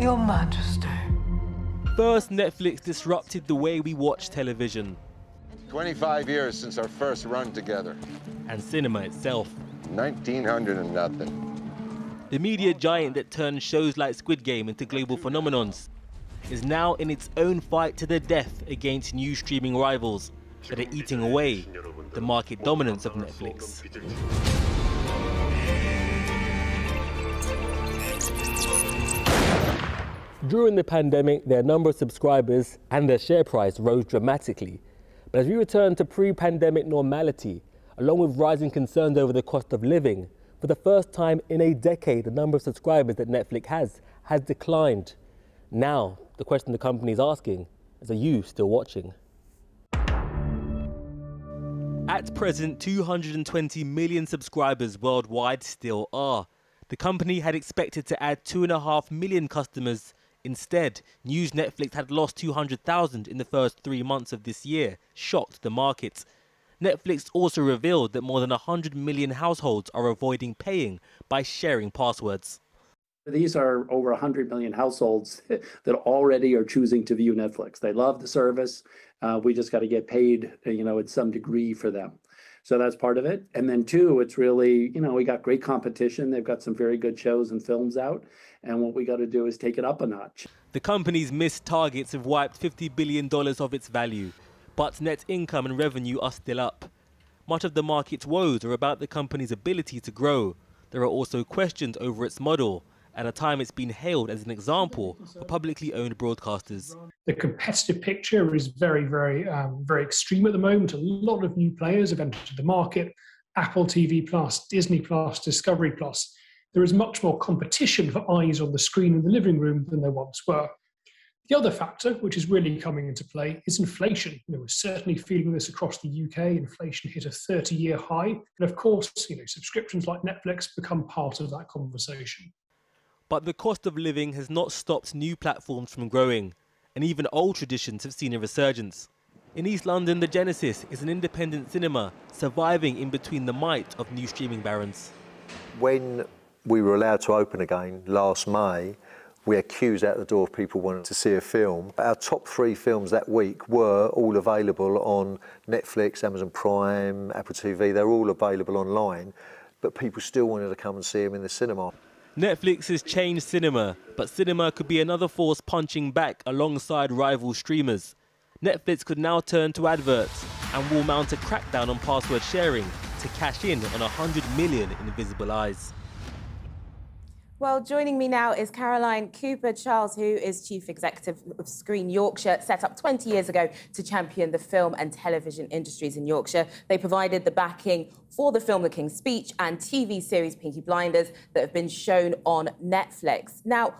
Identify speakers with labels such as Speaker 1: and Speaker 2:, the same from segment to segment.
Speaker 1: Your Majesty.
Speaker 2: First, Netflix disrupted the way we watch television.
Speaker 3: 25 years since our first run together.
Speaker 2: And cinema itself.
Speaker 3: 1900 and nothing.
Speaker 2: The media giant that turned shows like Squid Game into global phenomenons is now in its own fight to the death against new streaming rivals that are eating away the market dominance of Netflix. During the pandemic, their number of subscribers and their share price rose dramatically. But as we return to pre-pandemic normality, along with rising concerns over the cost of living, for the first time in a decade, the number of subscribers that Netflix has declined. Now, the question the company is asking is, are you still watching? At present, 220 million subscribers worldwide still are. The company had expected to add 2.5 million customers. Instead, news Netflix had lost 200,000 in the first 3 months of this year shocked the market. Netflix also revealed that more than 100 million households are avoiding paying by sharing passwords.
Speaker 4: These are over 100 million households that already are choosing to view Netflix. They love the service. We just got to get paid, at some degree for them. So that's part of it. And then two, it's really, we got great competition. They've got some very good shows and films out. And what we got to do is take it up a notch.
Speaker 2: The company's missed targets have wiped $50 billion of its value, but net income and revenue are still up. Much of the market's woes are about the company's ability to grow. There are also questions over its model. At a time, it's been hailed as an example for publicly owned broadcasters.
Speaker 5: The competitive picture is very, very extreme at the moment. A lot of new players have entered the market. Apple TV+, Disney+, Discovery+. There is much more competition for eyes on the screen in the living room than there once were. The other factor, which is really coming into play, is inflation. We're certainly feeling this across the UK. Inflation hit a 30-year high. And of course, subscriptions like Netflix become part of that conversation.
Speaker 2: But the cost of living has not stopped new platforms from growing, and even old traditions have seen a resurgence. In East London, the Genesis is an independent cinema surviving in between the might of new streaming barons.
Speaker 6: When we were allowed to open again last May, we had queues out the door of people wanting to see a film. Our top 3 films that week were all available on Netflix, Amazon Prime, Apple TV. They're all available online, but people still wanted to come and see them in the cinema.
Speaker 2: Netflix has changed cinema, but cinema could be another force punching back alongside rival streamers. Netflix could now turn to adverts and will mount a crackdown on password sharing to cash in on 100 million invisible eyes.
Speaker 7: Well, joining me now is Caroline Cooper-Charles, who is Chief Executive of Screen Yorkshire, set up 20 years ago to champion the film and television industries in Yorkshire. They provided the backing for the film The King's Speech and TV series Peaky Blinders that have been shown on Netflix. Now,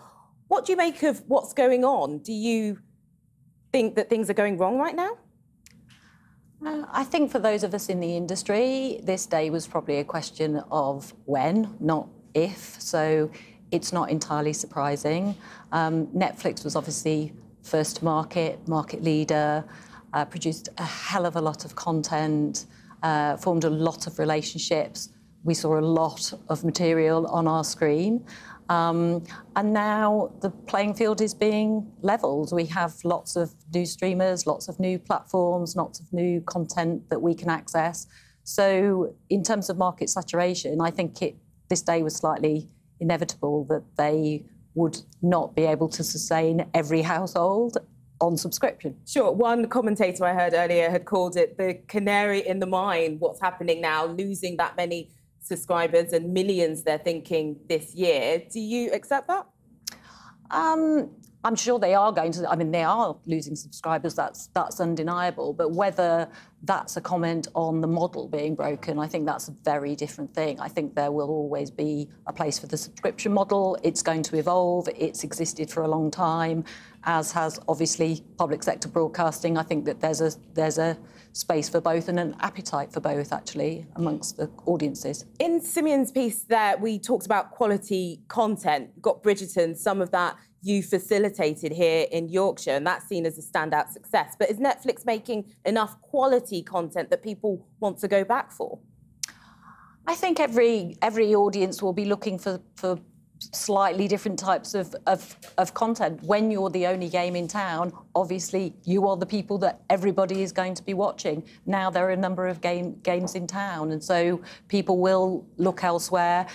Speaker 7: what do you make of what's going on? Do you think that things are going wrong right now?
Speaker 8: I think for those of us in the industry, this day was probably a question of when, not if. So it's not entirely surprising. Netflix was obviously first to market leader, produced a hell of a lot of content, formed a lot of relationships. We saw a lot of material on our screen. And now the playing field is being levelled. We have lots of new streamers, lots of new platforms, lots of new content that we can access. So in terms of market saturation, I think this day was slightly inevitable that they would not be able to sustain every household on subscription.
Speaker 7: Sure. One commentator I heard earlier had called it the canary in the mine, what's happening now, losing that many subscribers and millions they're thinking this year. Do you accept that?
Speaker 8: I'm sure they are going to, they are losing subscribers, that's undeniable, but whether that's a comment on the model being broken, I think that's a very different thing. I think there will always be a place for the subscription model. It's going to evolve. It's existed for a long time, as has obviously public sector broadcasting. I think that there's a space for both and an appetite for both, actually, amongst the audiences.
Speaker 7: In Simeon's piece there, we talked about quality content. You've got Bridgerton, some of that you facilitated here in Yorkshire, and that's seen as a standout success. But is Netflix making enough quality content that people want to go back for?
Speaker 8: I think every audience will be looking for slightly different types of content. When you're the only game in town, obviously you are the people that everybody is going to be watching. Now there are a number of games in town, and so people will look elsewhere.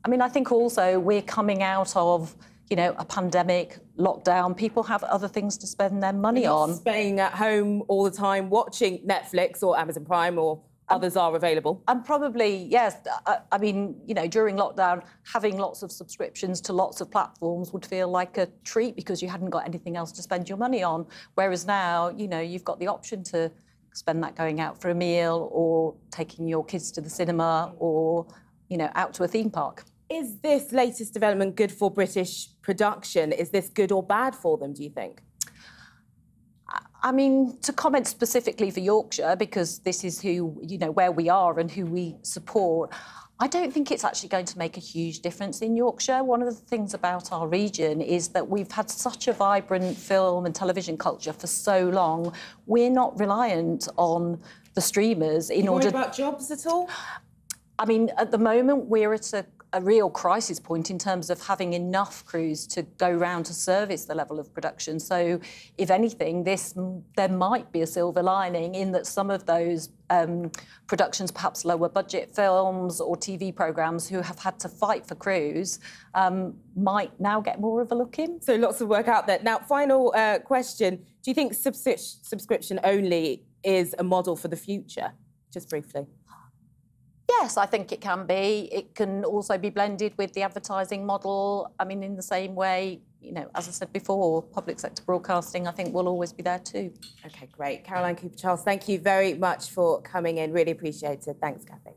Speaker 8: I mean, I think also we're coming out of, you know, a pandemic, lockdown. People have other things to spend their money on.
Speaker 7: Staying at home all the time, watching Netflix or Amazon Prime or others are available.
Speaker 8: And probably, yes, I mean, you know, during lockdown, having lots of subscriptions to lots of platforms would feel like a treat because you hadn't got anything else to spend your money on. Whereas now, you know, you've got the option to spend that going out for a meal or taking your kids to the cinema or, you know, out to a theme park.
Speaker 7: Is this latest development good for British production? Is this good or bad for them, do you think?
Speaker 8: I mean, to comment specifically for Yorkshire, because this is who, you know, where we are and who we support, I don't think it's actually going to make a huge difference in Yorkshire. One of the things about our region is that we've had such a vibrant film and television culture for so long. We're not reliant on the streamers in order...
Speaker 7: Worry about jobs at all?
Speaker 8: I mean, at the moment, we're at a real crisis point in terms of having enough crews to go round to service the level of production. So, if anything, there might be a silver lining in that some of those productions, perhaps lower budget films or TV programmes who have had to fight for crews, might now get more of a look in.
Speaker 7: So lots of work out there. Now, final question. Do you think subscription only is a model for the future? Just briefly.
Speaker 8: Yes, I think it can be. It can also be blended with the advertising model. I mean, in the same way, you know, as I said before, public sector broadcasting, I think, will always be there too.
Speaker 7: OK, great. Caroline Cooper-Charles, thank you very much for coming in. Really appreciate it. Thanks, Cathy.